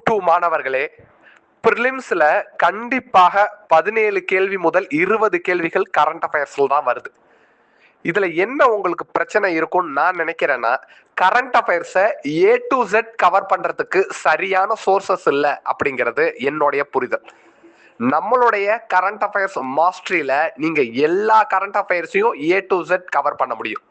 Two மாணவர்களே, பிரிலிம்ஸ்ல கண்டிப்பாக 17 கேள்வி முதல் 20 கேள்விகள் கரண்ட் அஃபேர்ஸ்ல தான் வருது. இதுல என்ன உங்களுக்கு பிரச்சனை இருக்கும்னு நான் நினைக்கிறேன்னா, கரண்ட் அஃபேர்ஸை A to Z கவர் பண்றதுக்கு சரியான சோர்சஸ் இல்லை அப்படிங்கிறது என்னுடைய புரிதல். நம்மளுடைய கரண்ட் அஃபேர்ஸ் மாஸ்டரியில நீங்க எல்லா கரண்ட் அஃபேர்ஸையும் A to Z கவர் பண்ண முடியும்.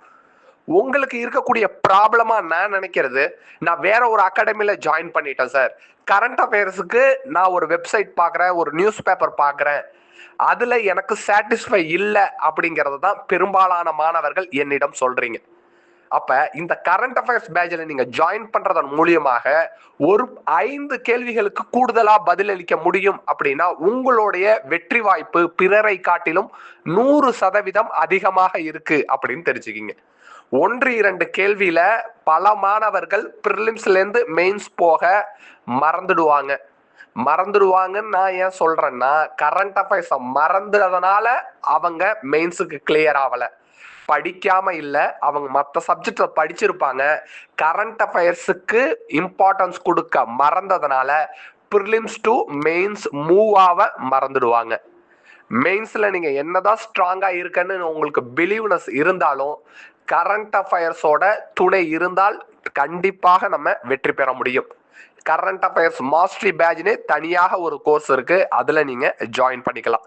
உங்களுக்கு இருக்கக்கூடிய ப்ராப்ளமா நான் நினைக்கிறது, நான் வேற ஒரு அகாடமில ஜாயின் பண்ணிட்டேன் சார், கரண்ட் அஃபேர்ஸுக்கு நான் ஒரு வெப்சைட் பார்க்குறேன், ஒரு நியூஸ் பேப்பர் பார்க்குறேன், அதுல எனக்கு சாட்டிஸ்ஃபை இல்லை அப்படிங்கிறது தான் பெரும்பாலான மாணவர்கள் என்னிடம் சொல்றீங்க. அப்ப இந்த கரண்ட் அஃபேர்ஸ் பேட்ச்ல நீங்க ஜாயின் பண்றதன் மூலியமாக ஒரு 5 கேள்விகளுக்கு கூடுதலா பதிலளிக்க முடியும் அப்படின்னா உங்களுடைய வெற்றி வாய்ப்பு பிறரை காட்டிலும் 100% அதிகமாக இருக்கு அப்படின்னு தெரிஞ்சுக்கிங்க. 1-2 கேள்வியில பல மாணவர்கள் பிரிலிம்ஸ்ல இருந்து மெயின்ஸ் போக மறந்துடுவாங்கன்னு நான் ஏன் சொல்றேன்னா, கரண்ட் அஃபேர்ஸ் மறந்துறதுனால அவங்க மெயின்ஸுக்கு கிளியர் ஆகல, படிக்காம இல்லை, அவங்க மற்ற சப்ஜெக்ட்ல படிச்சிருப்பாங்க, கரண்ட் அஃபேர்ஸுக்கு இம்பார்ட்டன்ஸ் கொடுக்க மறந்ததுனால பிரிலிம்ஸ் டு மெயின்ஸ் மூவ் ஆக மறந்துடுவாங்க. மெயின்ஸ்ல நீங்க என்னதான் ஸ்ட்ராங்கா இருக்குன்னு உங்களுக்கு பிலீவ்னஸ் இருந்தாலும் கரண்ட் அஃபேர்ஸோட துணை இருந்தால் கண்டிப்பாக நம்ம வெற்றி பெற முடியும். கரண்ட் அஃபேர்ஸ் மாஸ்டரி பேட்ச்னே தனியாக ஒரு கோர்ஸ் இருக்கு, அதுல நீங்க ஜாயின் பண்ணிக்கலாம்.